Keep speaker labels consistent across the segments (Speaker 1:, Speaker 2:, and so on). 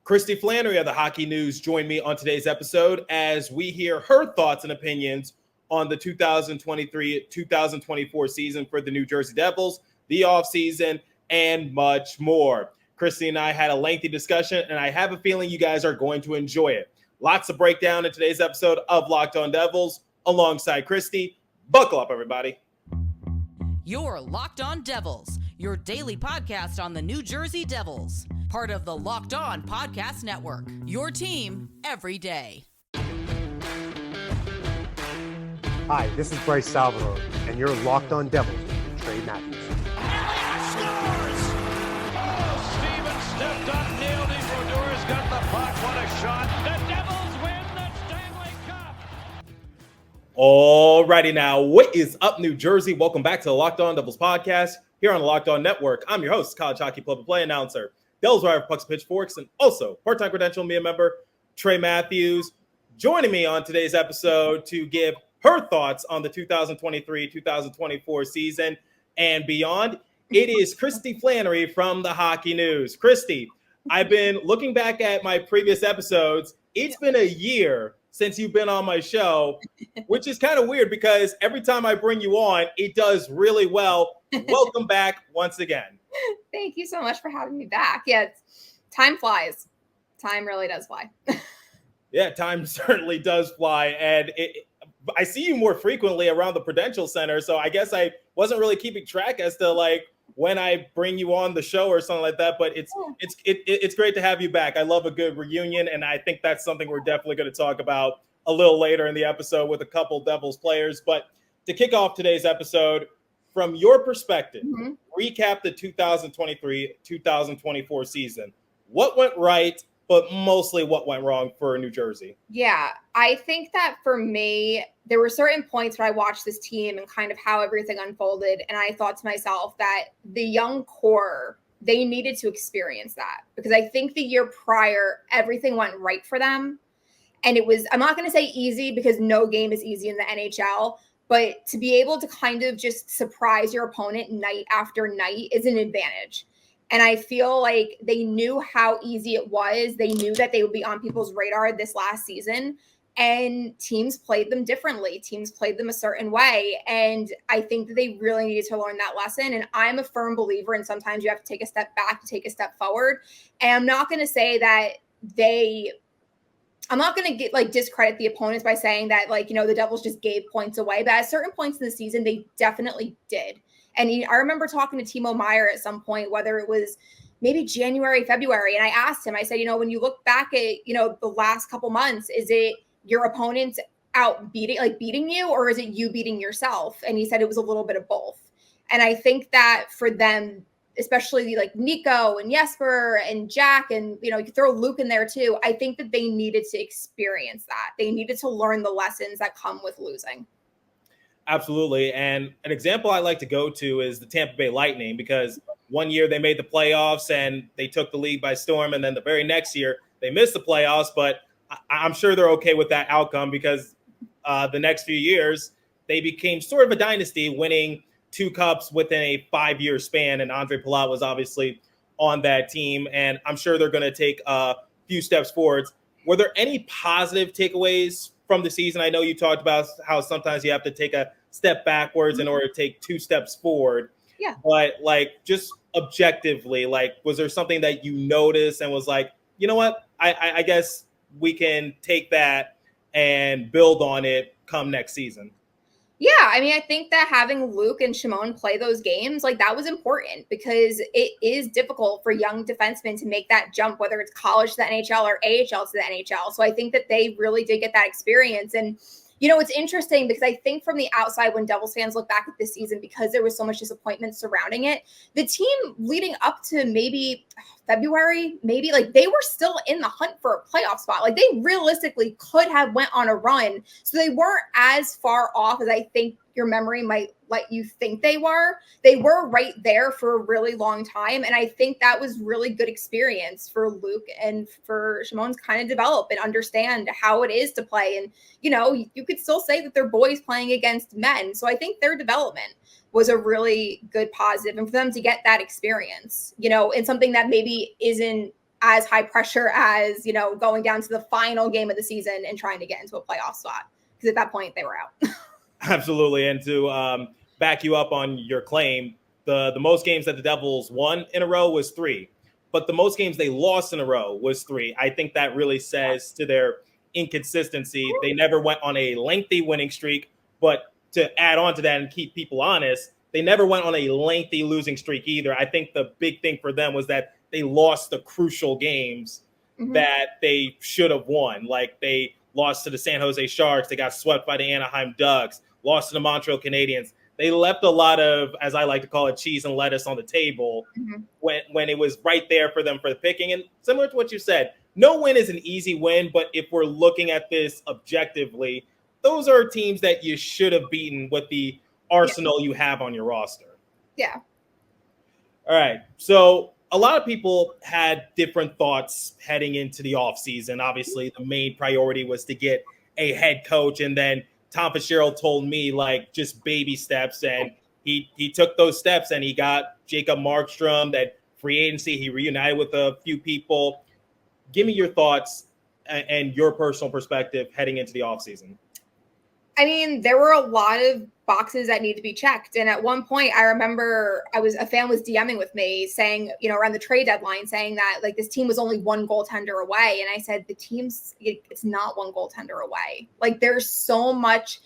Speaker 1: Kristy Flannery of the Hockey News joined me on today's episode as we hear her thoughts and opinions on the 2023-2024 season for the New Jersey Devils, the offseason, and much more. Kristy and I had a lengthy discussion, and I have a feeling you guys are going to enjoy it. Lots of breakdown in today's episode of Locked On Devils alongside Kristy. Buckle up, everybody.
Speaker 2: You're Locked On Devils, your daily podcast on the New Jersey Devils. Part of the Locked On Podcast Network, your team every day.
Speaker 3: Hi, this is Bryce Salvador, and you're Locked On Devils with Trey Matthews.
Speaker 4: Elliott scores! Oh, Stevens stepped up, nailed it. Brodor's got the puck. What a shot. The Devils win the Stanley Cup.
Speaker 1: Alrighty now, what is up, New Jersey? Welcome back to the Locked On Devils podcast here on the Locked On Network. I'm your host, college hockey play-by-play announcer, Devils Wire Pucks and Pitchforks, and also part-time credential media member Trey Matthews. Joining me on today's episode to give her thoughts on the 2023-2024 season and beyond, it is Kristy Flannery from the Hockey News. Kristy, I've been looking back at my previous episodes. It's been a year since you've been on my show, which is kind of weird because every time I bring you on, it does really well. Welcome back once again.
Speaker 5: Thank you so much for having me back. Yeah, time flies. Time really does fly.
Speaker 1: Yeah, time certainly does fly. And I see you more frequently around the Prudential Center. So I guess I wasn't really keeping track as to like when I bring you on the show or something like that. But it's great to have you back. I love a good reunion. And I think that's something we're definitely going to talk about a little later in the episode with a couple Devils players. But to kick off today's episode, from your perspective, recap the 2023-2024 season. What went right, but mostly what went wrong for New Jersey?
Speaker 5: Yeah, I think that for me, there were certain points where I watched this team and kind of how everything unfolded. And I thought to myself that the young core, they needed to experience that. Because I think the year prior, everything went right for them. And it was, I'm not going to say easy because no game is easy in the NHL. But to be able to kind of just surprise your opponent night after night is an advantage. And I feel like they knew how easy it was. They knew that they would be on people's radar this last season. And teams played them differently. Teams played them a certain way. And I think that they really needed to learn that lesson. And I'm a firm believer in sometimes you have to take a step back to take a step forward. And I'm not going to say that I'm not going to get discredit the opponents by saying that the Devils just gave points away, but at certain points in the season, they definitely did. And I remember talking to Timo Meier at some point, whether it was maybe January, February. And I asked him, I said, when you look back at, the last couple months, is it your opponents beating you, or is it you beating yourself? And he said it was a little bit of both. And I think that for them, especially like Nico and Jesper and Jack, and, you could throw Luke in there too. I think that they needed to experience that. They needed to learn the lessons that come with losing.
Speaker 1: Absolutely. And an example I like to go to is the Tampa Bay Lightning, because one year they made the playoffs and they took the league by storm. And then the very next year they missed the playoffs, but I'm sure they're okay with that outcome because the next few years they became sort of a dynasty, winning 2 cups within a 5-year span. And Andre Palat was obviously on that team. And I'm sure they're going to take a few steps forwards. Were there any positive takeaways from the season? I know you talked about how sometimes you have to take a step backwards in order to take 2 steps forward.
Speaker 5: Yeah.
Speaker 1: But just objectively, was there something that you noticed and was like, you know what, I guess we can take that and build on it come next season?
Speaker 5: Yeah, I think that having Luke and Shimon play those games, that was important because it is difficult for young defensemen to make that jump, whether it's college to the NHL or AHL to the NHL. So I think that they really did get that experience. And, it's interesting because I think from the outside, when Devils fans look back at this season, because there was so much disappointment surrounding it, the team leading up to maybe February, they were still in the hunt for a playoff spot. They realistically could have went on a run. So they weren't as far off as I think your memory might let you think they were. They were right there for a really long time. And I think that was really good experience for Luke and for Shimon to kind of develop and understand how it is to play. And, you could still say that they're boys playing against men. So I think their development was a really good positive, and for them to get that experience, and something that maybe isn't as high pressure as, going down to the final game of the season and trying to get into a playoff spot. Because at that point they were out.
Speaker 1: Absolutely. And to back you up on your claim, the most games that the Devils won in a row was 3, but the most games they lost in a row was 3. I think that really says to their inconsistency. They never went on a lengthy winning streak, but to add on to that and keep people honest, they never went on a lengthy losing streak either. I think the big thing for them was that they lost the crucial games that they should have won. Like they lost to the San Jose Sharks. They got swept by the Anaheim Ducks, lost to the Montreal Canadiens. They left a lot of, as I like to call it, cheese and lettuce on the table when it was right there for them for the picking. And similar to what you said, no win is an easy win, but if we're looking at this objectively, those are teams that you should have beaten with the arsenal you have on your roster.
Speaker 5: Yeah.
Speaker 1: All right. So a lot of people had different thoughts heading into the offseason. Obviously, the main priority was to get a head coach. And then Tom Fitzgerald told me, like, just baby steps. And he took those steps and he got Jacob Markstrom, that free agency. He reunited with a few people. Give me your thoughts and your personal perspective heading into the offseason.
Speaker 5: I mean, there were a lot of boxes that need to be checked. And at one point, I remember a fan was DMing with me saying, around the trade deadline, saying that like this team was only one goaltender away. And I said, it's not one goaltender away. Like there's so much,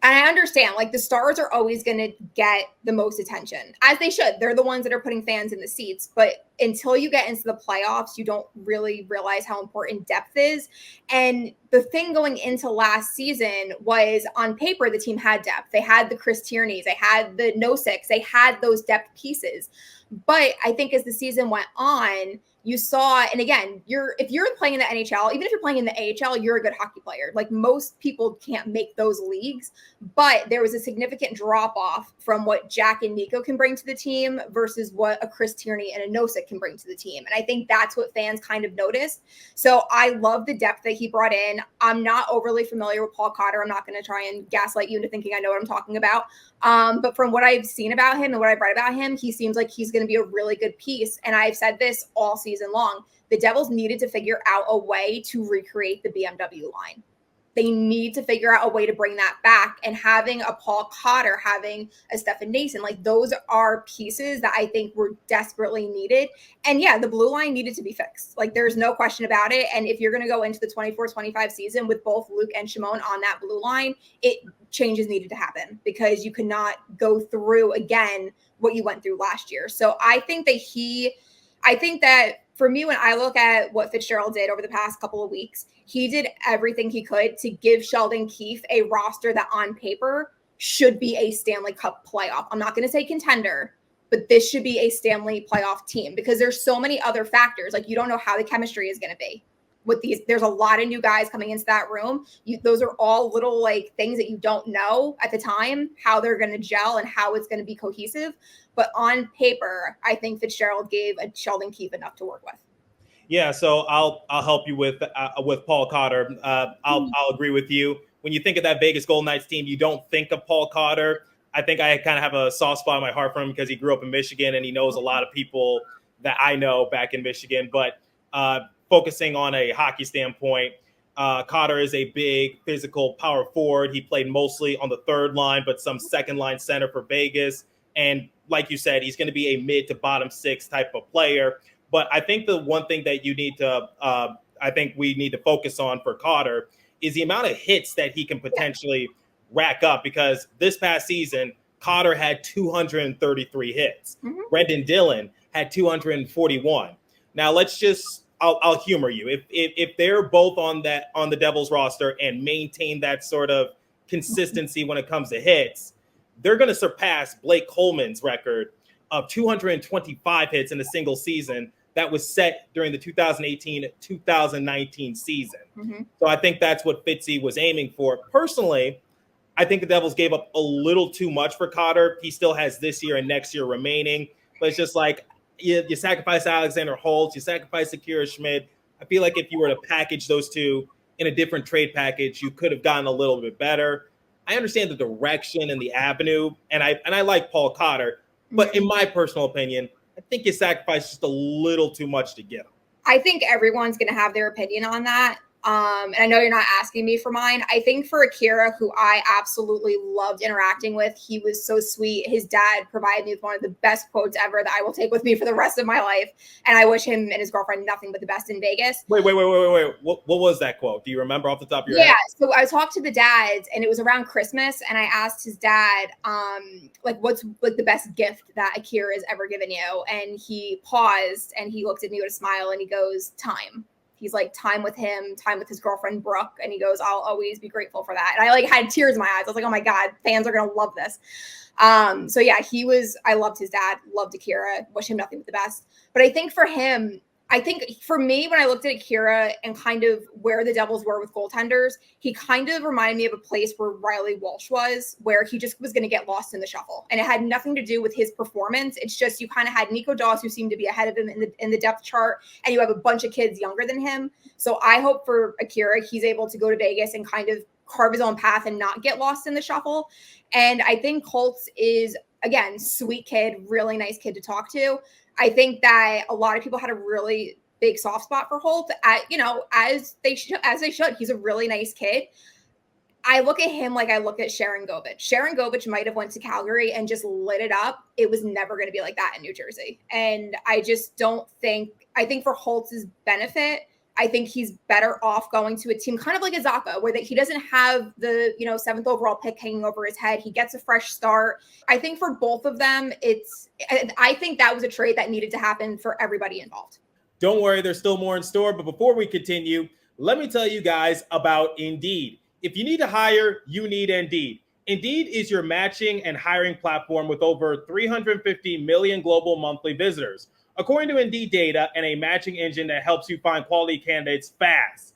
Speaker 5: and I understand, like the Stars are always going to get the most attention, as they should. They're the ones that are putting fans in the seats. But until you get into the playoffs, you don't really realize how important depth is. And the thing going into last season was, on paper, the team had depth. They had the Chris Tierneys, they had the Noseks, they had those depth pieces. But I think as the season went on, you saw, and again, if you're playing in the NHL, even if you're playing in the AHL, you're a good hockey player. Like most people can't make those leagues, but there was a significant drop off from what Jack and Nico can bring to the team versus what a Chris Tierney and a Nosek can bring to the team. And I think that's what fans kind of noticed. So I love the depth that he brought in. I'm not overly familiar with Paul Cotter. I'm not going to try and gaslight you into thinking I know what I'm talking about. But from what I've seen about him and what I've read about him, he seems like he's going to be a really good piece. And I've said this all season long. The Devils needed to figure out a way to recreate the BMW line. They need to figure out a way to bring that back. And having a Paul Cotter, having a Stefan Nason, like those are pieces that I think were desperately needed. And yeah, the blue line needed to be fixed. Like there's no question about it. And if you're going to go into the 24-25 season with both Luke and Shimon on that blue line, changes needed to happen because you could not go through again what you went through last year. So I think that for me, when I look at what Fitzgerald did over the past couple of weeks, he did everything he could to give Sheldon Keefe a roster that on paper should be a Stanley Cup playoff. I'm not going to say contender, but this should be a Stanley playoff team because there's so many other factors. Like you don't know how the chemistry is going to be with these. There's a lot of new guys coming into that room. Those are all little like things that you don't know at the time, how they're going to gel and how it's going to be cohesive. But on paper, I think Fitzgerald gave Sheldon Keefe enough to work with.
Speaker 1: Yeah, so I'll help you with Paul Cotter. I'll agree with you. When you think of that Vegas Golden Knights team, you don't think of Paul Cotter. I think I kind of have a soft spot in my heart for him because he grew up in Michigan and he knows a lot of people that I know back in Michigan. But focusing on a hockey standpoint, Cotter is a big physical power forward. He played mostly on the third line, but some second line center for Vegas. And like you said, he's going to be a mid to bottom six type of player. But I think the one thing that we need to focus on for Cotter is the amount of hits that he can potentially rack up, because this past season, Cotter had 233 hits. Brendan Dillon had 241. Now I'll humor you. If they're both on the Devils roster and maintain that sort of consistency when it comes to hits, they're going to surpass Blake Coleman's record of 225 hits in a single season that was set during the 2018-2019 season. So I think that's what Fitzy was aiming for. Personally, I think the Devils gave up a little too much for Cotter. He still has this year and next year remaining, but it's just like you sacrifice Alexander Holtz, you sacrifice Akira Schmid. I feel like if you were to package those two in a different trade package, you could have gotten a little bit better. I understand the direction and the avenue, and I like Paul Cotter, but in my personal opinion, I think you sacrificed just a little too much to get him.
Speaker 5: I think everyone's going to have their opinion on that. And I know you're not asking me for mine. I think for Akira, who I absolutely loved interacting with, he was so sweet. His dad provided me with one of the best quotes ever that I will take with me for the rest of my life. And I wish him and his girlfriend nothing but the best in Vegas.
Speaker 1: Wait. What was that quote? Do you remember off the top of your head?
Speaker 5: Yeah. So I talked to the dads, and it was around Christmas, and I asked his dad, what's like the best gift that Akira has ever given you? And he paused and he looked at me with a smile and he goes, time. He's like, time with him, time with his girlfriend, Brooke. And he goes, I'll always be grateful for that. And I had tears in my eyes. I was like, oh my God, fans are going to love this. So yeah, I loved his dad, loved Akira, wish him nothing but the best. But I think for me, when I looked at Akira and kind of where the Devils were with goaltenders, he kind of reminded me of a place where Riley Walsh was, where he just was going to get lost in the shuffle. And it had nothing to do with his performance. It's just you kind of had Nico Dawes, who seemed to be ahead of him in the depth chart, and you have a bunch of kids younger than him. So I hope for Akira, he's able to go to Vegas and kind of carve his own path and not get lost in the shuffle. And I think Holtz is, again, sweet kid, really nice kid to talk to. I think that a lot of people had a really big soft spot for Holt, as they should. He's a really nice kid. I look at him like I look at Sharon Govich. Sharon Govich might have went to Calgary and just lit it up. It was never going to be like that in New Jersey. And I just don't think – I think for Holtz's benefit, I think he's better off going to a team kind of like Azaka, where he doesn't have the 7th overall pick hanging over his head. He gets a fresh start. I think for both of them, I think that was a trade that needed to happen for everybody involved.
Speaker 1: Don't worry, there's still more in store. But before we continue, let me tell you guys about Indeed. If you need to hire, you need Indeed. Indeed is your matching and hiring platform with over 350 million global monthly visitors, according to Indeed data, and a matching engine that helps you find quality candidates fast.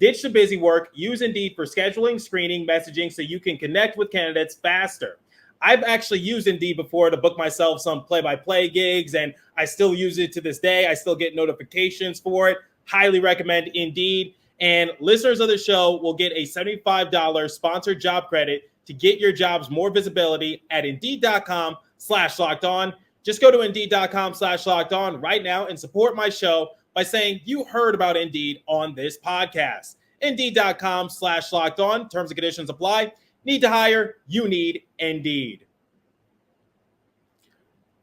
Speaker 1: Ditch the busy work. Use Indeed for scheduling, screening, messaging so you can connect with candidates faster. I've actually used Indeed before to book myself some play-by-play gigs, and I still use it to this day. I still get notifications for it. Highly recommend Indeed. And listeners of the show will get a $75 sponsored job credit to get your jobs more visibility at Indeed.com/lockedon. Just go to Indeed.com/lockedon right now and support my show by saying you heard about Indeed on this podcast. Indeed.com/lockedon. Terms and conditions apply. Need to hire? You need Indeed.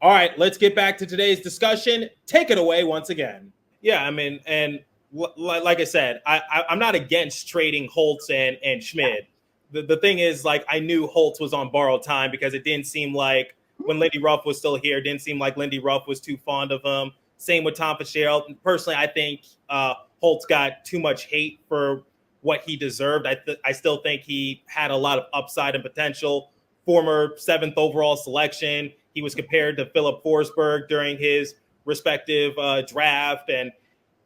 Speaker 1: All right, let's get back to today's discussion. Take it away once again. Yeah, I mean, and like I said, I'm not against trading Holtz and Schmid. The thing is, I knew Holtz was on borrowed time because it didn't seem like when Lindy Ruff was still here, it didn't seem like Lindy Ruff was too fond of him. Same with Tom Fitzgerald. Personally, I think Holtz got too much hate for what he deserved. I still think he had a lot of upside and potential. Former 7th overall selection. He was compared to Philip Forsberg during his respective draft, and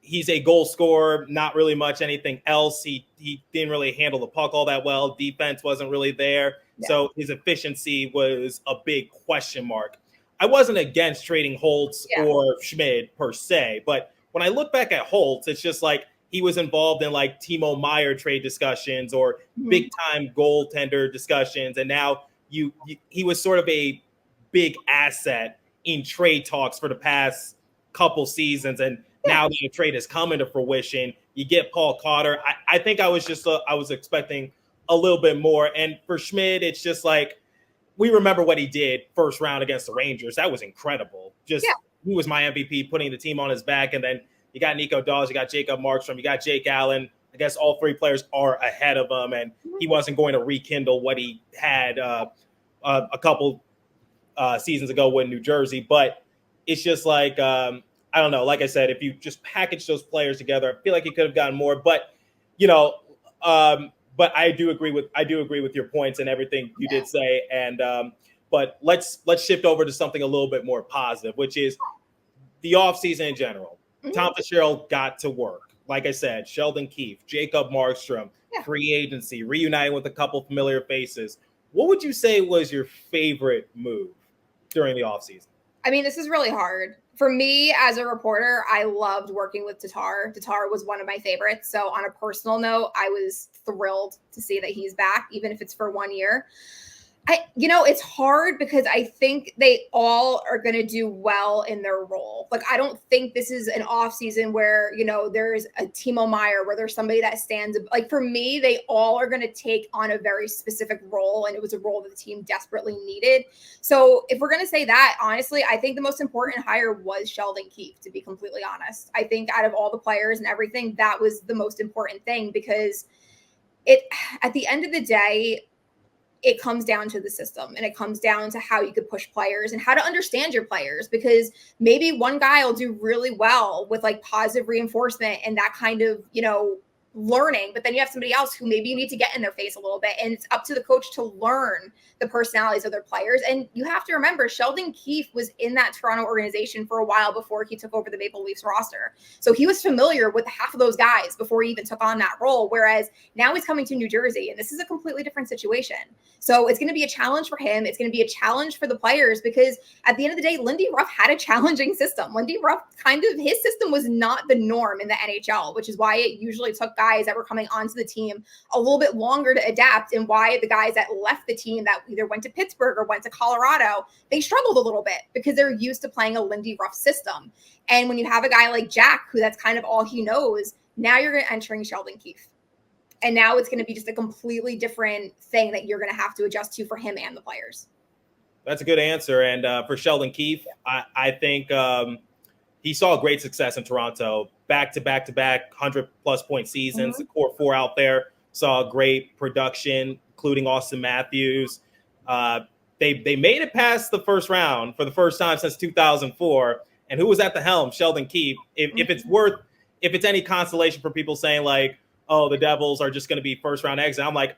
Speaker 1: he's a goal scorer, not really much anything else. He didn't really handle the puck all that well. Defense wasn't really there. Yeah. So his efficiency was a big question mark. I wasn't against trading Holtz or Schmid per se, but when I look back at Holtz, it's just he was involved in Timo Meier trade discussions or big time goaltender discussions. And now he was sort of a big asset in trade talks for the past couple seasons. And now the trade has come into fruition. You get Paul Cotter. I think I was expecting a little bit more. And for Schmid, it's just we remember what he did first round against the Rangers. That was incredible. He was my MVP, putting the team on his back. And then you got Nico Dawes, you got Jacob Markstrom, you got Jake Allen. I guess all three players are ahead of him, and he wasn't going to rekindle what he had a couple seasons ago with New Jersey. But it's just I don't know. Like I said, if you just package those players together, I feel like he could have gotten more. But but I do agree with your points and everything you did say. And but let's shift over to something a little bit more positive, which is the offseason in general. Tom Fitzgerald got to work. Like I said, Sheldon Keefe, Jacob Markstrom, free agency, reuniting with a couple familiar faces. What would you say was your favorite move during the offseason?
Speaker 5: I mean, this is really hard. For me, as a reporter, I loved working with Tatar. Tatar was one of my favorites. So on a personal note, I was thrilled to see that he's back, even if it's for 1 year. It's hard because I think they all are going to do well in their role. Like, I don't think this is an off season where, there's a Timo Meyer, where there's somebody that stands. Like, for me, they all are going to take on a very specific role, and it was a role that the team desperately needed. So if we're going to say that, honestly, I think the most important hire was Sheldon Keefe, to be completely honest. I think out of all the players and everything, that was the most important thing, because at the end of the day, it comes down to the system, and it comes down to how you could push players and how to understand your players, because maybe one guy will do really well with like positive reinforcement and that kind of, learning, but then you have somebody else who maybe you need to get in their face a little bit, and it's up to the coach to learn the personalities of their players. And you have to remember, Sheldon Keefe was in that Toronto organization for a while before he took over the Maple Leafs roster, so he was familiar with half of those guys before he even took on that role, whereas now he's coming to New Jersey, and this is a completely different situation. So it's going to be a challenge for him. It's going to be a challenge for the players, because at the end of the day, Lindy Ruff had a challenging system. Lindy Ruff, his system was not the norm in the NHL, which is why it usually took guys that were coming onto the team a little bit longer to adapt, and why the guys that left the team that either went to Pittsburgh or went to Colorado, they struggled a little bit because they're used to playing a Lindy Ruff system. And when you have a guy like Jack, who that's kind of all he knows, now you're entering Sheldon Keefe. And now it's going to be just a completely different thing that you're going to have to adjust to for him and the players.
Speaker 1: That's a good answer. And for Sheldon Keefe, I think he saw great success in Toronto, back-to-back 100-plus point seasons. The core four out there saw great production, including Austin Matthews. They made it past the first round for the first time since 2004. And who was at the helm? Sheldon Keefe. If it's any consolation for people saying like, oh, the Devils are just going to be first-round exit, I'm like,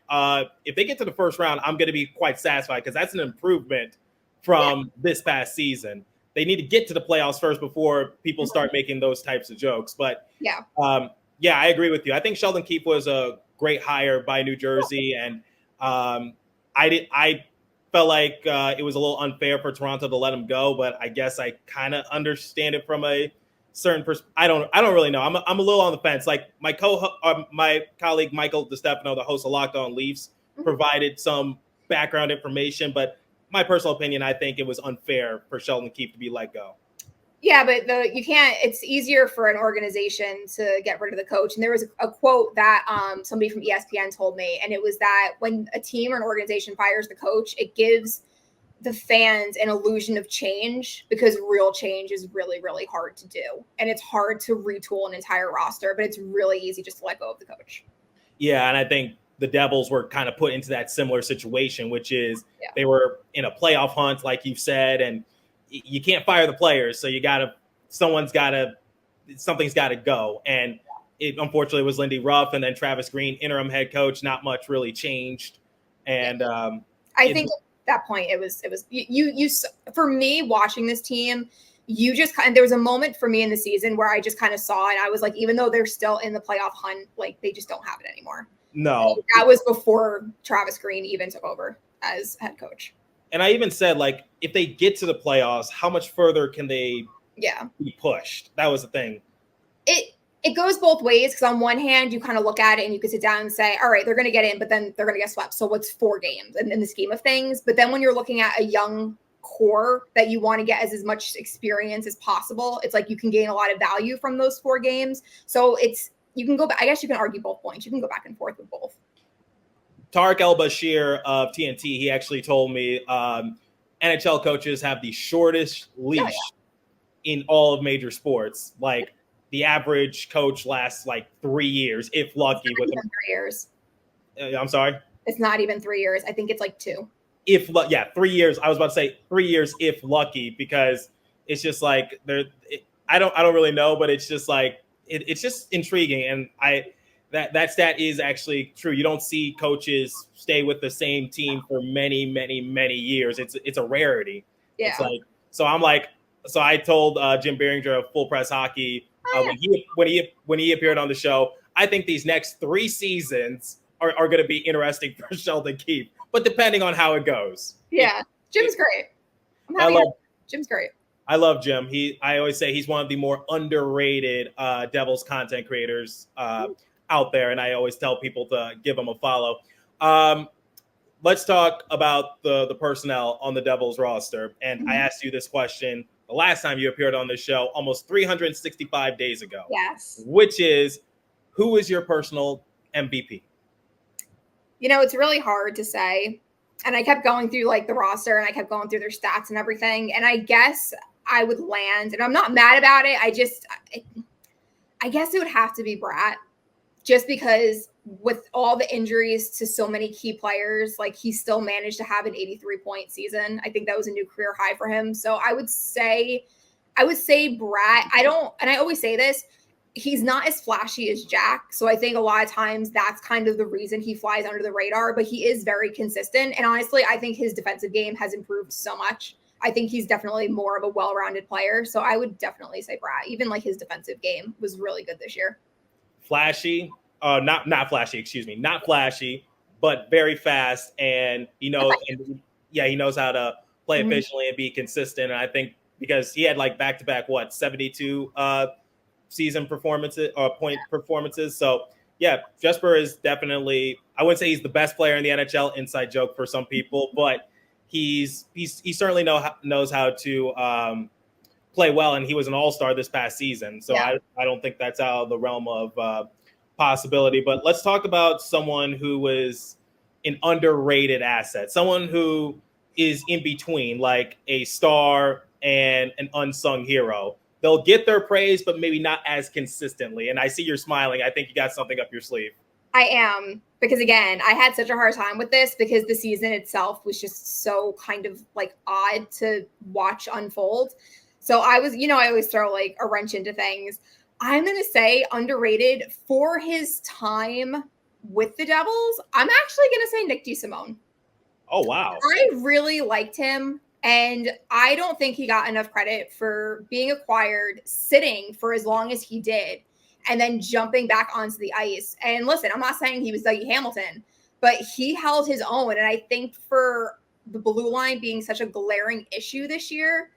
Speaker 1: if they get to the first round, I'm going to be quite satisfied, because that's an improvement from this past season. They need to get to the playoffs first before people start making those types of jokes. But I agree with you. I think Sheldon Keefe was a great hire by New Jersey, and I felt like it was a little unfair for Toronto to let him go. But I guess I kind of understand it from a certain I don't really know. I'm a little on the fence. Like my colleague Michael DeStefano, the host of Locked On Leafs, provided some background information, but my personal opinion, I think it was unfair for Sheldon Keefe to be let go.
Speaker 5: Yeah, but you can't. It's easier for an organization to get rid of the coach. And there was a quote that somebody from ESPN told me, and it was that when a team or an organization fires the coach, it gives the fans an illusion of change, because real change is really, really hard to do. And it's hard to retool an entire roster, but it's really easy just to let go of the coach.
Speaker 1: Yeah, and I think the Devils were kind of put into that similar situation, which is they were in a playoff hunt, like you've said, and you can't fire the players. So something's got to go. And it unfortunately was Lindy Ruff, and then Travis Green, interim head coach. Not much really changed. And
Speaker 5: I think at that point it was you for me watching this team, there was a moment for me in the season where I just kind of saw, and I was like, even though they're still in the playoff hunt, like they just don't have it anymore.
Speaker 1: No,
Speaker 5: and that was before Travis Green even took over as head coach.
Speaker 1: And I even said, like, if they get to the playoffs, how much further can they be pushed? That was the thing.
Speaker 5: It goes both ways, because on one hand, you kind of look at it and you can sit down and say, all right, they're going to get in, but then they're going to get swept. So what's 4 games in the scheme of things? But then when you're looking at a young core that you want to get as much experience as possible, it's like you can gain a lot of value from those 4 games. So you can go back. I guess you can argue both points. You can go back and forth with both.
Speaker 1: Tarek El-Bashir of TNT, he actually told me NHL coaches have the shortest leash in all of major sports. Like the average coach lasts like 3 years, if lucky.
Speaker 5: With 3 years.
Speaker 1: I'm sorry?
Speaker 5: It's not even 3 years. I think it's like 2.
Speaker 1: 3 years. I was about to say 3 years if lucky, because it's just like I don't really know, but it's just like it's just intriguing. And that stat is actually true. You don't see coaches stay with the same team for many, many, many years. It's a rarity. Yeah. It's like, so I told Jim Behringer of Full Press Hockey when he appeared on the show, I think these next 3 seasons are going to be interesting for Sheldon Keefe, but depending on how it goes.
Speaker 5: Yeah. Jim's great. Jim's great.
Speaker 1: I love Jim. I always say he's one of the more underrated Devils content creators out there, and I always tell people to give him a follow. let's talk about the personnel on the Devils roster. And I asked you this question the last time you appeared on this show, almost 365 days ago.
Speaker 5: Yes.
Speaker 1: Which is, who is your personal MVP?
Speaker 5: You know, it's really hard to say. And I kept going through like the roster and I kept going through their stats and everything. And I guess I would land, and I'm not mad about it. I guess it would have to be Bratt, just because with all the injuries to so many key players, like he still managed to have an 83-point season. I think that was a new career high for him. So I would say Bratt. And I always say this, he's not as flashy as Jack. So I think a lot of times that's kind of the reason he flies under the radar, but he is very consistent. And honestly, I think his defensive game has improved so much. I think he's definitely more of a well-rounded player. So I would definitely say Bratt. Even like his defensive game was really good this year.
Speaker 1: Flashy, not flashy, but very fast. And, he knows how to play efficiently and be consistent. And I think because he had like back-to-back, 72 season performances or point performances. So yeah, Jesper is definitely, I wouldn't say he's the best player in the NHL, inside joke for some people, but he certainly knows how to play well, and he was an all-star this past season. So yeah. I don't think that's out of the realm of possibility. But let's talk about someone who was an underrated asset, someone who is in between, like a star and an unsung hero. They'll get their praise, but maybe not as consistently. And I see you're smiling. I think you got something up your sleeve.
Speaker 5: I am, because again, I had such a hard time with this because the season itself was just so kind of like odd to watch unfold. So I was, I always throw like a wrench into things. I'm going to say underrated for his time with the Devils. I'm actually going to say Nick DeSimone.
Speaker 1: Oh, wow.
Speaker 5: I really liked him. And I don't think he got enough credit for being acquired, sitting for as long as he did, and then jumping back onto the ice. And listen, I'm not saying he was Dougie Hamilton, but he held his own. And I think for the blue line being such a glaring issue this year,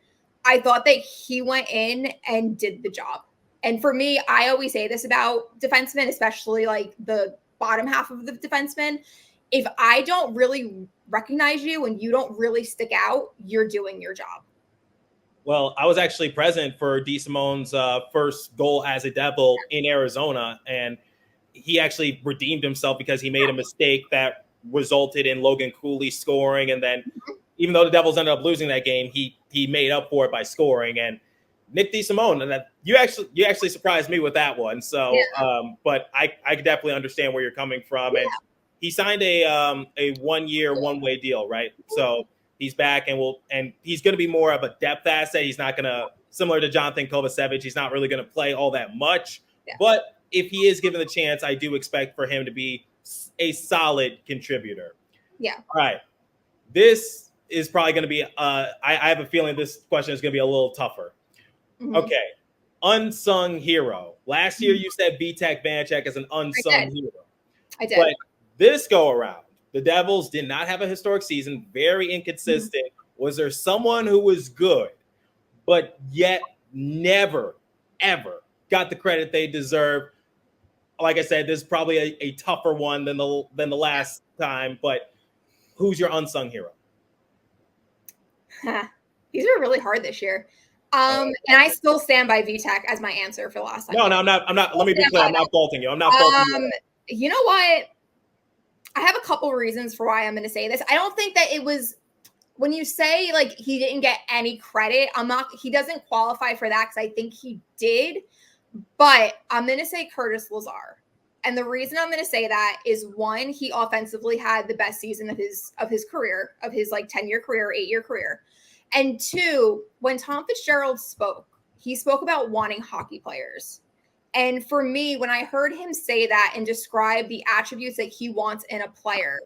Speaker 5: I thought that he went in and did the job. And for me, I always say this about defensemen, especially like the bottom half of the defensemen. If I don't really recognize you and you don't really stick out, you're doing your job.
Speaker 1: Well, I was actually present for DeSimone's first goal as a Devil in Arizona, and he actually redeemed himself because he made a mistake that resulted in Logan Cooley scoring. And then even though the Devils ended up losing that game, he made up for it by scoring. And Nick DeSimone, and you actually surprised me with that one. So, but I could definitely understand where you're coming from. And he signed a 1-year, one-way deal, right? So he's back, and he's going to be more of a depth asset. He's not going to, similar to Jonathan Kovacevic, he's not really going to play all that much. Yeah. But if he is given the chance, I do expect for him to be a solid contributor.
Speaker 5: Yeah.
Speaker 1: All right. This is probably going to be, I have a feeling this question is going to be a little tougher. Mm-hmm. Okay. Unsung hero. Last year you said Vitek Vanacek as an unsung hero.
Speaker 5: I did.
Speaker 1: But this go around, the Devils did not have a historic season, very inconsistent. Mm-hmm. Was there someone who was good, but yet never, ever got the credit they deserve? Like I said, this is probably a tougher one than the last time, but who's your unsung hero?
Speaker 5: These were really hard this year. And I still stand by Vitek as my answer for last time.
Speaker 1: No, I'm not. Let me be clear. I'm not faulting you. I'm not faulting you.
Speaker 5: You know what? I have a couple reasons for why I'm going to say this. I don't think that it was, when you say like he didn't get any credit, he doesn't qualify for that because I think he did. But I'm going to say Curtis Lazar. And the reason I'm going to say that is, one, he offensively had the best season of his career, of his like 10-year career, 8-year career. And two, when Tom Fitzgerald spoke, he spoke about wanting hockey players. And for me, when I heard him say that and describe the attributes that he wants in a player,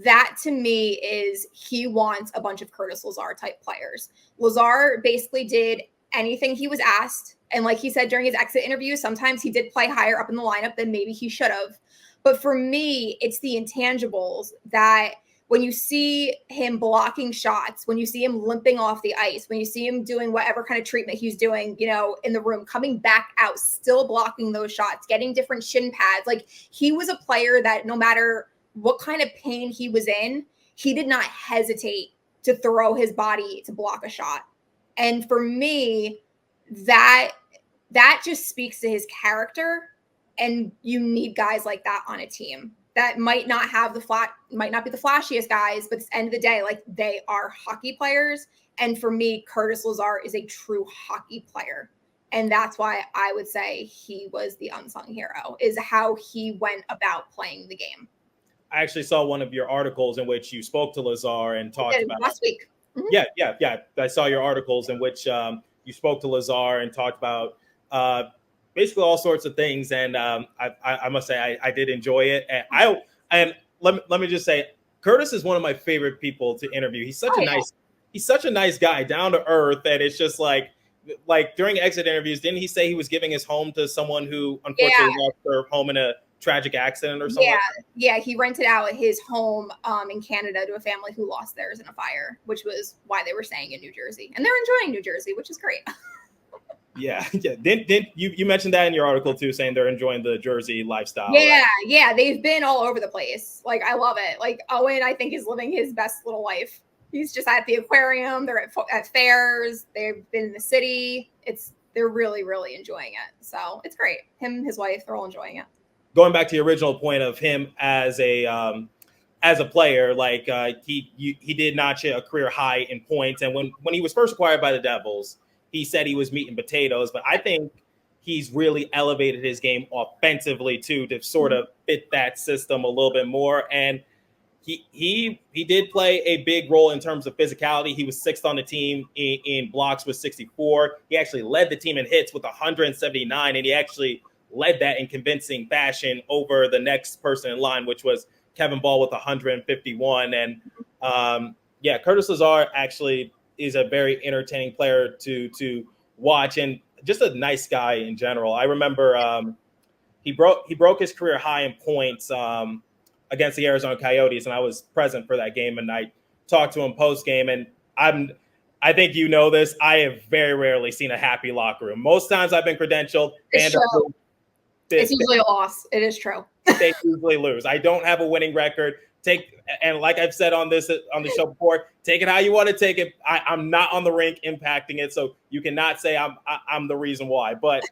Speaker 5: that to me is he wants a bunch of Curtis Lazar type players. Lazar basically did anything he was asked. And like he said during his exit interview, sometimes he did play higher up in the lineup than maybe he should have. But for me, it's the intangibles that when you see him blocking shots, when you see him limping off the ice, when you see him doing whatever kind of treatment he's doing, in the room, coming back out, still blocking those shots, getting different shin pads. Like he was a player that no matter what kind of pain he was in, he did not hesitate to throw his body to block a shot. And for me, that just speaks to his character. And you need guys like that on a team that might not be the flashiest guys, but at the end of the day, like, they are hockey players. And for me, Curtis Lazar is a true hockey player. And that's why I would say he was the unsung hero, is how he went about playing the game.
Speaker 1: I actually saw one of your articles in which you spoke to Lazar and talked about
Speaker 5: last week. Mm-hmm.
Speaker 1: Yeah. I saw your articles in which you spoke to Lazar and talked about basically all sorts of things. And I must say I did enjoy it. And let me just say, Curtis is one of my favorite people to interview. He's such a nice guy, down to earth, and it's just like during exit interviews, didn't he say he was giving his home to someone who unfortunately lost their home in a tragic accident or something?
Speaker 5: Yeah. He rented out his home in Canada to a family who lost theirs in a fire, which was why they were staying in New Jersey, and they're enjoying New Jersey, which is great.
Speaker 1: Yeah. Didn't you mentioned that in your article too, saying they're enjoying the Jersey lifestyle?
Speaker 5: Yeah,
Speaker 1: right?
Speaker 5: yeah. They've been all over the place. Like, I love it. Like, Owen, I think, is living his best little life. He's just at the aquarium. They're at fairs. They've been in the city. They're really, really enjoying it. So it's great. Him, his wife, they're all enjoying it.
Speaker 1: Going back to the original point of him as a player, like he did notch a career high in points. And when he was first acquired by the Devils, he said he was meat and potatoes. But I think he's really elevated his game offensively too, to sort of fit that system a little bit more. And he did play a big role in terms of physicality. He was sixth on the team in blocks with 64. He actually led the team in hits with 179, and he actually led that in convincing fashion over the next person in line, which was Kevin Ball with 151. And Curtis Lazar actually is a very entertaining player to watch, and just a nice guy in general. I remember he broke his career high in points against the Arizona Coyotes, and I was present for that game, and I talked to him post game. And I think you know this, I have very rarely seen a happy locker room. Most times I've been credentialed.
Speaker 5: It's usually a loss. It is true.
Speaker 1: They usually lose. I don't have a winning record. And like I've said on the show before, take it how you want to take it. I'm not on the rink impacting it, so you cannot say I'm the reason why. But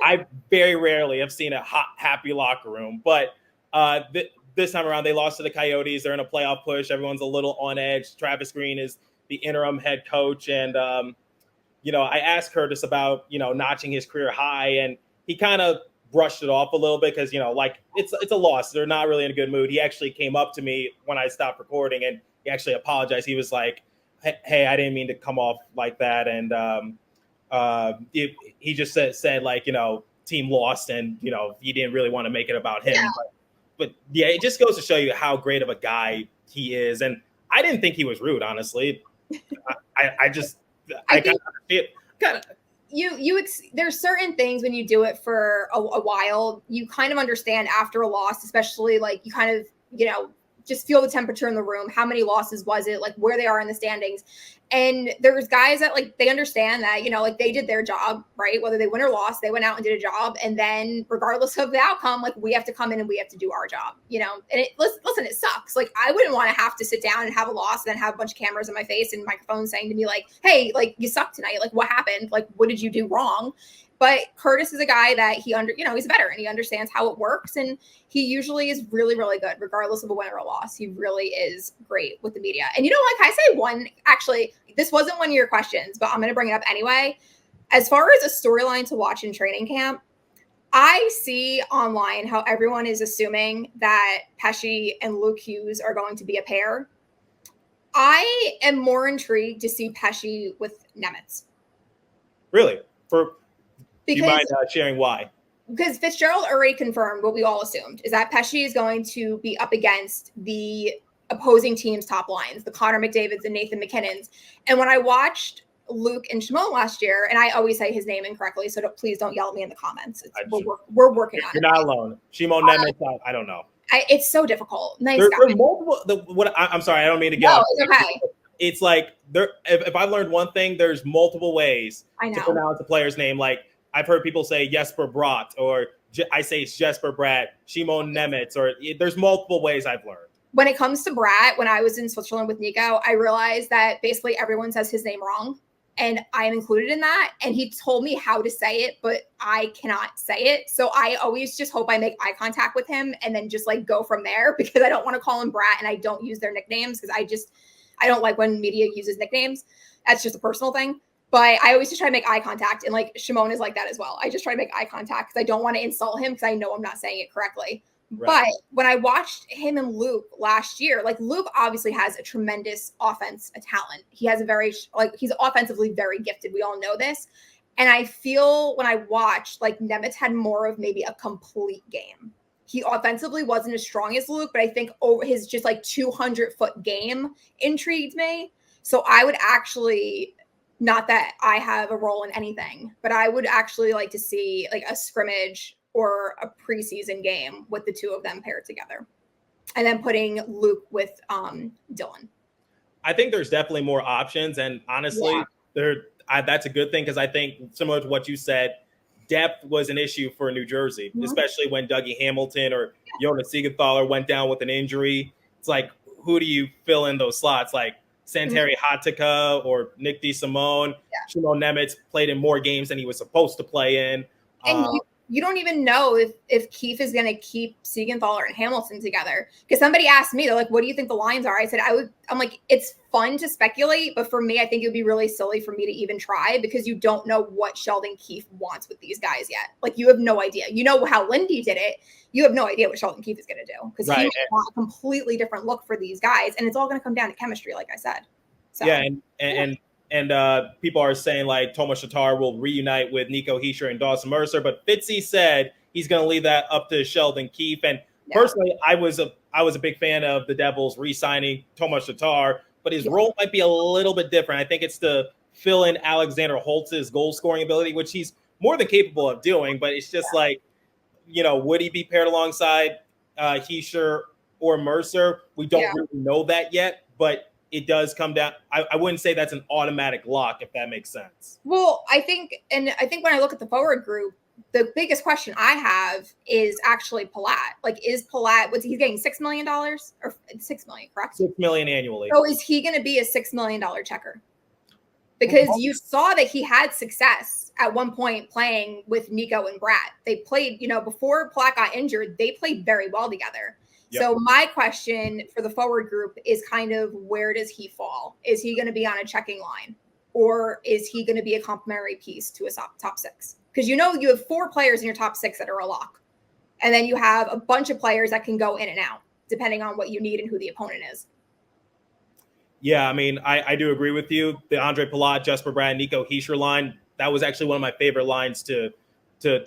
Speaker 1: I very rarely have seen a happy locker room. But this time around, they lost to the Coyotes. They're in a playoff push. Everyone's a little on edge. Travis Green is the interim head coach, and I asked Curtis about notching his career high, and he kind of brushed it off a little bit because it's a loss. They're not really in a good mood. He actually came up to me when I stopped recording, and he actually apologized. He was like, "Hey, I didn't mean to come off like that," and he just said like team lost, and he didn't really want to make it about him.
Speaker 5: Yeah.
Speaker 1: But yeah, it just goes to show you how great of a guy he is, and I didn't think he was rude, honestly.
Speaker 5: There's certain things when you do it for a while, you kind of understand after a loss, especially like you kind of, just feel the temperature in the room. How many losses was it? Like where they are in the standings. And there's guys that like, they understand that, like they did their job, right? Whether they win or lost, they went out and did a job. And then regardless of the outcome, like we have to come in and we have to do our job, and listen, it sucks. Like I wouldn't want to have to sit down and have a loss and then have a bunch of cameras in my face and microphones saying to me like, hey, like you suck tonight. Like what happened? Like, what did you do wrong? But Curtis is a guy that he's a veteran. He understands how it works. And he usually is really, really good, regardless of a win or a loss. He really is great with the media. And can I say one, actually, this wasn't one of your questions, but I'm going to bring it up anyway. As far as a storyline to watch in training camp, I see online how everyone is assuming that Pesce and Luke Hughes are going to be a pair. I am more intrigued to see Pesce with Nemitz.
Speaker 1: Really? Do you
Speaker 5: Because
Speaker 1: mind sharing why?
Speaker 5: Because Fitzgerald already confirmed what we all assumed, is that Pesce is going to be up against the opposing team's top lines, the Connor McDavids and Nathan McKinnons. And when I watched Luke and Shimon last year, and I always say his name incorrectly, so please don't yell at me in the comments. We're working on it.
Speaker 1: You're not alone. Shimon Nemitz, I don't know.
Speaker 5: It's so difficult. Nice
Speaker 1: There
Speaker 5: guy.
Speaker 1: are multiple. I'm sorry, I don't mean to get.
Speaker 5: No, it's okay.
Speaker 1: It's like if I've learned one thing, there's multiple ways to
Speaker 5: know.
Speaker 1: pronounce a player's name. Like I've heard people say Jesper Bratt, or I say it's Jesper Bratt, Shimon Nemitz, or there's multiple ways I've learned.
Speaker 5: when it comes to Bratt, when I was in Switzerland with Nico, I realized that basically everyone says his name wrong. And I am included in that. And he told me how to say it, but I cannot say it. So I always just hope I make eye contact with him and then just like go from there, because I don't want to call him Bratt and I don't use their nicknames, because I don't like when media uses nicknames. That's just a personal thing. But I always just try to make eye contact. And like Shimon is like that as well. I just try to make eye contact because I don't want to insult him, because I know I'm not saying it correctly. Right. But when I watched him and Luke last year, like Luke obviously has a tremendous offense, a talent. He has a very, like, he's offensively very gifted. We all know this. And I feel when I watched, like, Nemitz had more of maybe a complete game. He offensively wasn't as strong as Luke, but I think over his just like 200-foot game intrigued me. So I would actually, not that I have a role in anything, but I would actually like to see like a scrimmage or a preseason game with the two of them paired together, and then putting Luke with Dylan.
Speaker 1: I think there's definitely more options, and honestly, that's a good thing, because I think similar to what you said, depth was an issue for New Jersey, especially when Dougie Hamilton or Jonas Siegenthaler went down with an injury. It's like, who do you fill in those slots? Like Santeri Hatakka or Nick DeSimone. Shimon Nemitz played in more games than he was supposed to play in.
Speaker 5: And you don't even know if Keefe is going to keep Siegenthaler and Hamilton together. Because somebody asked me, they're like, what do you think the lines are? I said, I'm like, it's fun to speculate, but for me, I think it would be really silly for me to even try, because you don't know what Sheldon Keefe wants with these guys yet. Like, you have no idea. You know how Lindy did it. You have no idea what Sheldon Keefe is going to do, because he wants a completely different look for these guys. And it's all going to come down to chemistry, like I said. So,
Speaker 1: And people are saying like Tomas Tatar will reunite with Nico Hischier and Dawson Mercer, but Fitzy said he's going to leave that up to Sheldon Keefe. And personally, I was a big fan of the Devils re-signing Tomas Tatar, but his role might be a little bit different. I think it's to fill in Alexander Holtz's goal scoring ability, which he's more than capable of doing. But it's just like, would he be paired alongside Hischier or Mercer? We don't really know that yet, but it does come down. I wouldn't say that's an automatic lock, if that makes sense.
Speaker 5: Well, I think when I look at the forward group, the biggest question I have is actually Palat. Like, is Palat, he's getting $6 million or $6 million, correct?
Speaker 1: $6 million annually.
Speaker 5: So is he going to be a $6 million checker? Because you saw that he had success at one point playing with Nico and Bratt. They played, before Palat got injured, they played very well together. Yep. So my question for the forward group is kind of, where does he fall? Is he going to be on a checking line, or is he going to be a complementary piece to a top six? Because you have 4 players in your top 6 that are a lock. And then you have a bunch of players that can go in and out, depending on what you need and who the opponent is.
Speaker 1: Yeah, I mean, I do agree with you. The Andre Palat, Jesper Bratt, Nico Hischier line, that was actually one of my favorite lines to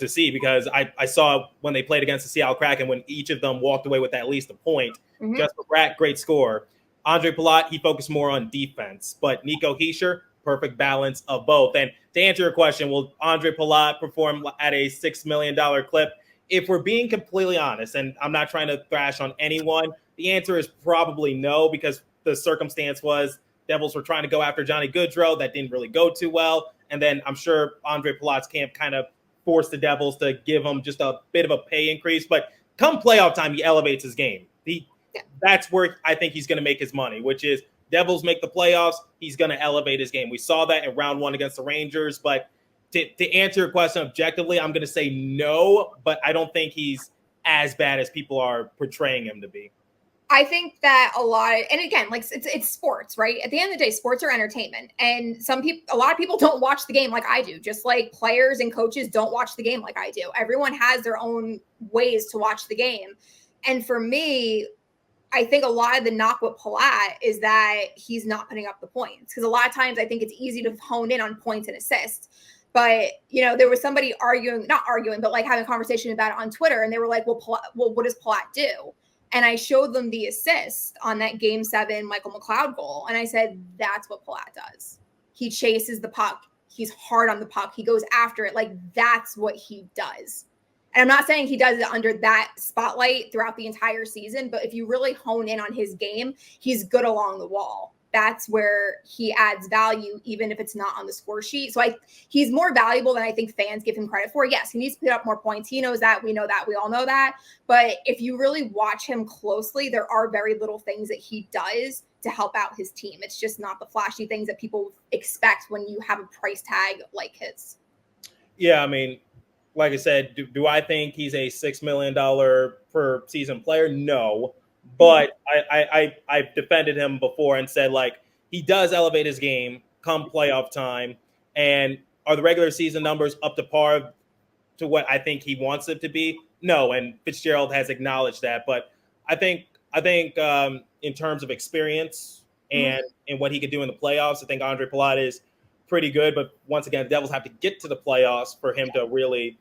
Speaker 1: see, because I saw when they played against the Seattle Kraken, when each of them walked away with at least a point. Jesper Bratt, great scorer. Andre Palat, he focused more on defense, but Nico Hischier, perfect balance of both. And to answer your question, will Andre Palat perform at a $6 million clip? If we're being completely honest, and I'm not trying to thrash on anyone, the answer is probably no, because the circumstance was Devils were trying to go after Johnny Gaudreau. That didn't really go too well. And then I'm sure Andre Palat's camp kind of forced the Devils to give him just a bit of a pay increase. But come playoff time, he elevates his game. That's where I think he's going to make his money, which is Devils make the playoffs, he's going to elevate his game. We saw that in round 1 against the Rangers. But to answer your question objectively, I'm going to say no, but I don't think he's as bad as people are portraying him to be.
Speaker 5: I think that a lot and again, like it's sports, right? At the end of the day, sports are entertainment. And a lot of people don't watch the game like I do, just like players and coaches don't watch the game like I do. Everyone has their own ways to watch the game. And for me, I think a lot of the knock with Palat is that he's not putting up the points. Because a lot of times I think it's easy to hone in on points and assists. But, there was somebody not arguing, but like having a conversation about it on Twitter. And they were like, well, what does Palat do? And I showed them the assist on that Game 7 Michael McLeod goal. And I said, that's what Palat does. He chases the puck. He's hard on the puck. He goes after it. Like, that's what he does. And I'm not saying he does it under that spotlight throughout the entire season, but if you really hone in on his game, he's good along the wall. that's where he adds value, even if it's not on the score sheet. So he's more valuable than I think fans give him credit for. Yes, he needs to put up more points. He knows that. We know that. We all know that. But if you really watch him closely, there are very little things that he does to help out his team. It's just not the flashy things that people expect when you have a price tag like his.
Speaker 1: Yeah, I mean, like I said, do I think he's a $6 million per season player? No. But I've defended him before and said, like, he does elevate his game come playoff time. And are the regular season numbers up to par to what I think he wants it to be? No, and Fitzgerald has acknowledged that. But I think in terms of experience and what he could do in the playoffs, I think Andre Palat is pretty good. But once again, the Devils have to get to the playoffs for him to really,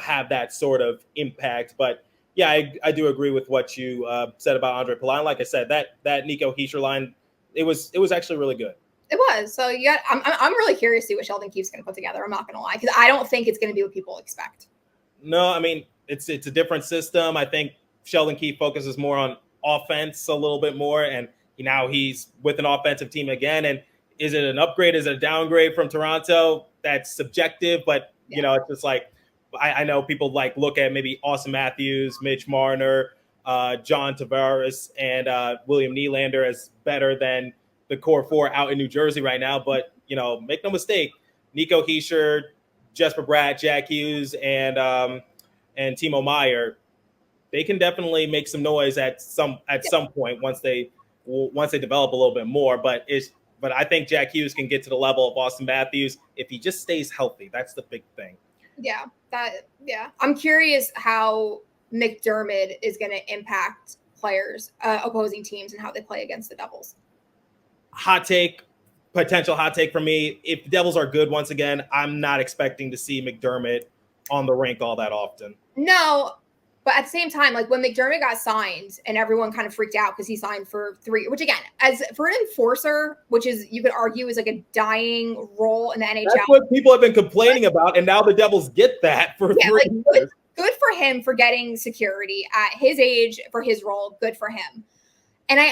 Speaker 1: have that sort of impact. But yeah, I do agree with what you said about Andre Palat. Like I said, that Nico Hischier line, it was actually really good.
Speaker 5: It was. So I'm really curious to see what Sheldon Keefe's going to put together. I'm not going to lie, because I don't think it's going to be what people expect.
Speaker 1: No, I mean, it's a different system. I think Sheldon Keefe focuses more on offense a little bit more, and now he's with an offensive team again. And is it an upgrade? Is it a downgrade from Toronto? That's subjective, but it's just like, I know people look at maybe Austin Matthews, Mitch Marner, John Tavares, and William Nylander as better than the core four out in New Jersey right now. But, make no mistake, Nico Hischier, Jesper Bratt, Jack Hughes, and Timo Meier, they can definitely make some noise at some point once they develop a little bit more. But I think Jack Hughes can get to the level of Austin Matthews if he just stays healthy. That's the big thing.
Speaker 5: Yeah, I'm curious how McDermott is going to impact players, opposing teams, and how they play against the Devils.
Speaker 1: Potential hot take for me. If the Devils are good once again, I'm not expecting to see McDermott on the rink all that often.
Speaker 5: No, but at the same time, like when McDermott got signed and everyone kind of freaked out because he signed for 3, which again, as for an enforcer, which is, you could argue, is like a dying role in the NHL.
Speaker 1: That's what people have been complaining about, and now the Devils get that for 3 years.
Speaker 5: Good for him for getting security at his age for his role. Good for him. And I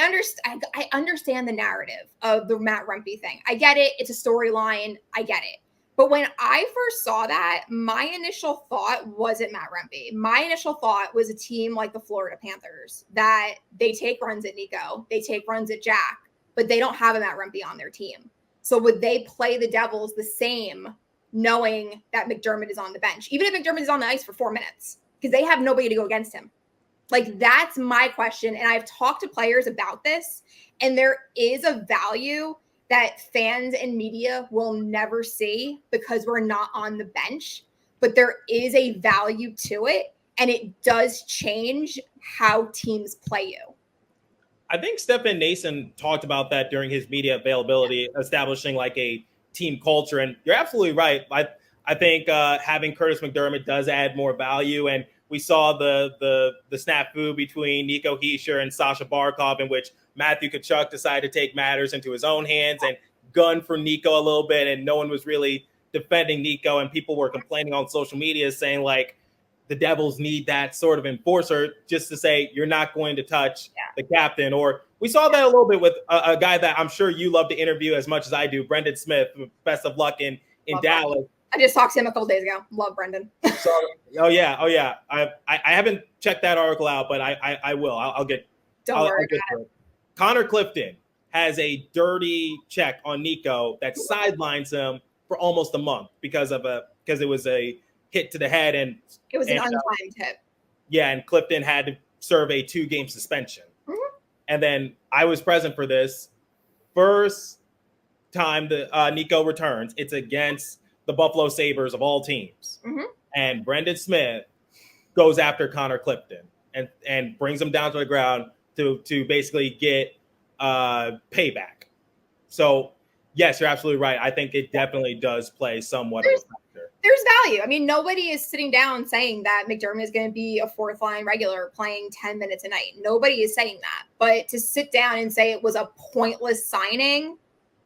Speaker 5: understand the narrative of the Matt Rempe thing. I get it. It's a storyline. I get it. But when I first saw that, my initial thought wasn't Matt Rempe. My initial thought was a team like the Florida Panthers, that they take runs at Nico, they take runs at Jack, but they don't have a Matt Rempe on their team. So would they play the Devils the same, knowing that McDermott is on the bench, even if McDermott is on the ice for 4 minutes, because they have nobody to go against him? Like, that's my question. And I've talked to players about this, and there is a value that fans and media will never see because we're not on the bench, but there is a value to it, and it does change how teams play you.
Speaker 1: I think Stefan Nason talked about that during his media availability, establishing like a team culture. And you're absolutely right. I think having Curtis McDermott does add more value. And we saw the snafu between Nico Hischier and Sasha Barkov, in which Matthew Tkachuk decided to take matters into his own hands and gun for Nico a little bit, and no one was really defending Nico, and people were complaining on social media saying like the Devils need that sort of enforcer just to say you're not going to touch the captain. Or we saw that a little bit with a guy that I'm sure you love to interview as much as I do, Brendan Smith. Best of luck in Dallas.
Speaker 5: Him. I just talked to him a couple days ago. Love Brendan.
Speaker 1: Oh yeah. I haven't checked that article out, but I will. I'll get.
Speaker 5: Don't worry about it.
Speaker 1: Connor Clifton has a dirty check on Nico that sidelines him for almost a month because it was a hit to the head, and
Speaker 5: it was an untimed hit.
Speaker 1: Yeah, and Clifton had to serve a 2-game suspension. Mm-hmm. And then I was present for this first time the Nico returns. It's against the Buffalo Sabres of all teams, and Brendan Smith goes after Connor Clifton and brings him down to the ground to basically get payback. So yes, you're absolutely right. I think it definitely does play somewhat of a factor.
Speaker 5: There's value. I mean, nobody is sitting down saying that McDermott is going to be a 4th line regular playing 10 minutes a night. Nobody is saying that. But to sit down and say it was a pointless signing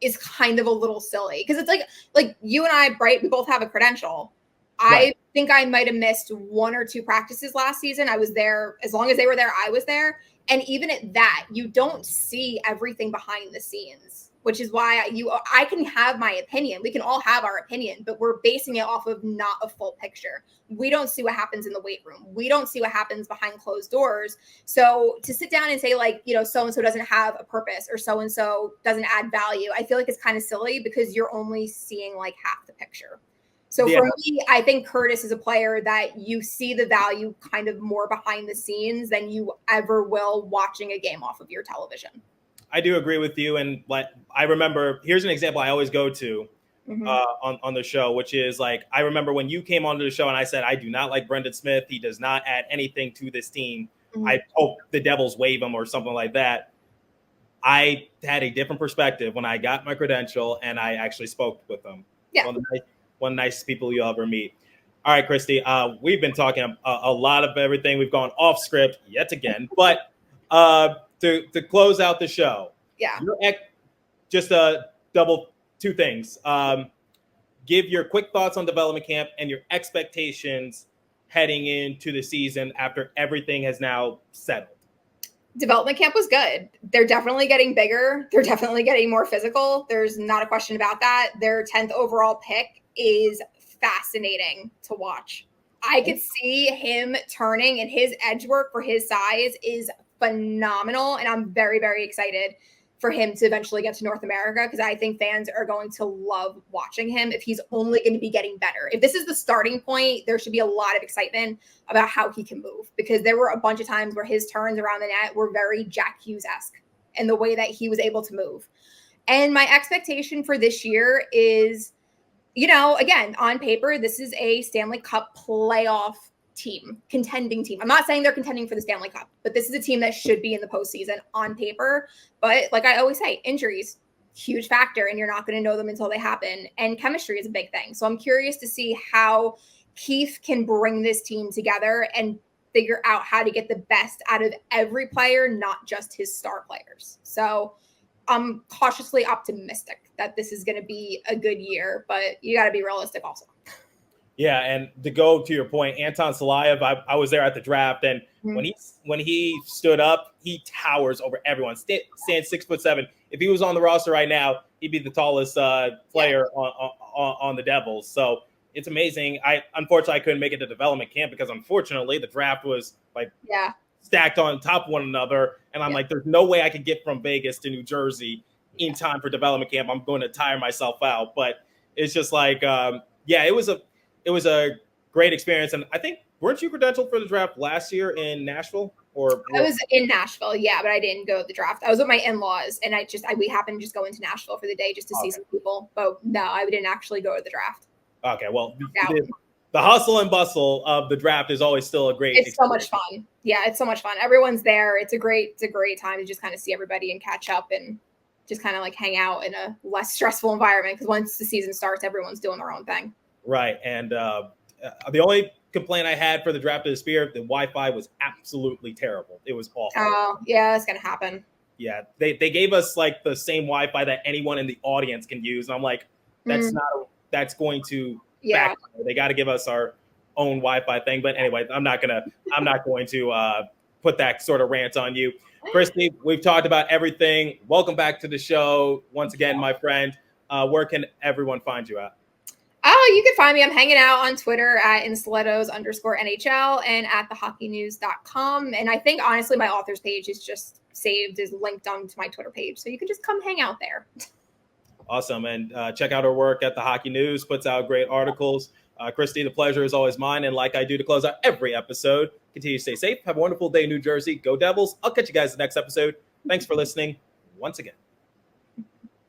Speaker 5: is kind of a little silly, because it's like you and I, Bright, we both have a credential. Right. I think I might have missed 1 or 2 practices last season. I was there. As long as they were there, I was there. And even at that, you don't see everything behind the scenes. which is why I can have my opinion. We can all have our opinion, but we're basing it off of not a full picture. We don't see what happens in the weight room. We don't see what happens behind closed doors. So to sit down and say like, so-and-so doesn't have a purpose or so-and-so doesn't add value, I feel like it's kind of silly because you're only seeing like half the picture. So for me, I think Curtis is a player that you see the value kind of more behind the scenes than you ever will watching a game off of your television.
Speaker 1: I do agree with you. And like, I remember, here's an example I always go to on the show, which is like, I remember when you came onto the show and I said, I do not like Brendan Smith. He does not add anything to this team. I hope the Devils waive him or something like that. I had a different perspective when I got my credential and I actually spoke with them.
Speaker 5: Yeah.
Speaker 1: One of the nicest people you'll ever meet. All right, Kristy, we've been talking a lot of everything. We've gone off script yet again, but to close out the show, just double two things. Give your quick thoughts on development camp and your expectations heading into the season after everything has now settled.
Speaker 5: Development camp was good. They're definitely getting bigger. They're definitely getting more physical. There's not a question about that. Their 10th overall pick is fascinating to watch. I could see him turning, and his edge work for his size is phenomenal. And I'm very, very excited for him to eventually get to North America because I think fans are going to love watching him if he's only going to be getting better. If this is the starting point, there should be a lot of excitement about how he can move because there were a bunch of times where his turns around the net were very Jack Hughes-esque in the way that he was able to move. And my expectation for this year is, again, on paper, this is a Stanley Cup playoff team, contending team. I'm not saying they're contending for the Stanley Cup, but this is a team that should be in the postseason on paper. But like I always say, injuries, huge factor, and you're not going to know them until they happen. And chemistry is a big thing. So I'm curious to see how Keefe can bring this team together and figure out how to get the best out of every player, not just his star players. So I'm cautiously optimistic that this is going to be a good year, but you got to be realistic also.
Speaker 1: Yeah, and to go to your point, Anton Salayev, I was there at the draft, and when he stood up, he towers over everyone. Stands 6'7". If he was on the roster right now, he'd be the tallest player on the Devils. So it's amazing. Unfortunately, I couldn't make it to development camp because unfortunately the draft was stacked on top of one another, and I'm like, there's no way I could get from Vegas to New Jersey in time for development camp. I'm going to tire myself out. But it's just like, it was a great experience. And I think, weren't you credentialed for the draft last year in Nashville? I
Speaker 5: was in Nashville, but I didn't go to the draft. I was with my in-laws, and we happened to just go into Nashville for the day just to see some people. But no, I didn't actually go to the draft.
Speaker 1: Okay, well, the hustle and bustle of the draft is always still a great experience.
Speaker 5: So much fun. Yeah, it's so much fun. Everyone's there. It's a great time to just kind of see everybody and catch up and just kind of like hang out in a less stressful environment because once the season starts, everyone's doing their own thing.
Speaker 1: Right. And the only complaint I had for the draft of the Spear, the Wi-Fi was absolutely terrible. It was awful.
Speaker 5: Oh, yeah, that's going to happen.
Speaker 1: Yeah. They gave us like the same Wi-Fi that anyone in the audience can use. And I'm like, that's going to back. They got to give us our own Wi-Fi thing. But anyway, I'm not going to put that sort of rant on you. Kristy, we've talked about everything. Welcome back to the show. Once again, my friend, where can everyone find you at?
Speaker 5: Oh, you can find me. I'm hanging out on Twitter at Instilettos_NHL and at thehockeynews.com. And I think, honestly, my author's page is just saved, is linked onto my Twitter page. So you can just come hang out there.
Speaker 1: Awesome. And check out her work at the Hockey News, puts out great articles. Kristy, the pleasure is always mine. And like I do to close out every episode, continue to stay safe. Have a wonderful day, New Jersey. Go Devils. I'll catch you guys in the next episode. Thanks for listening once again.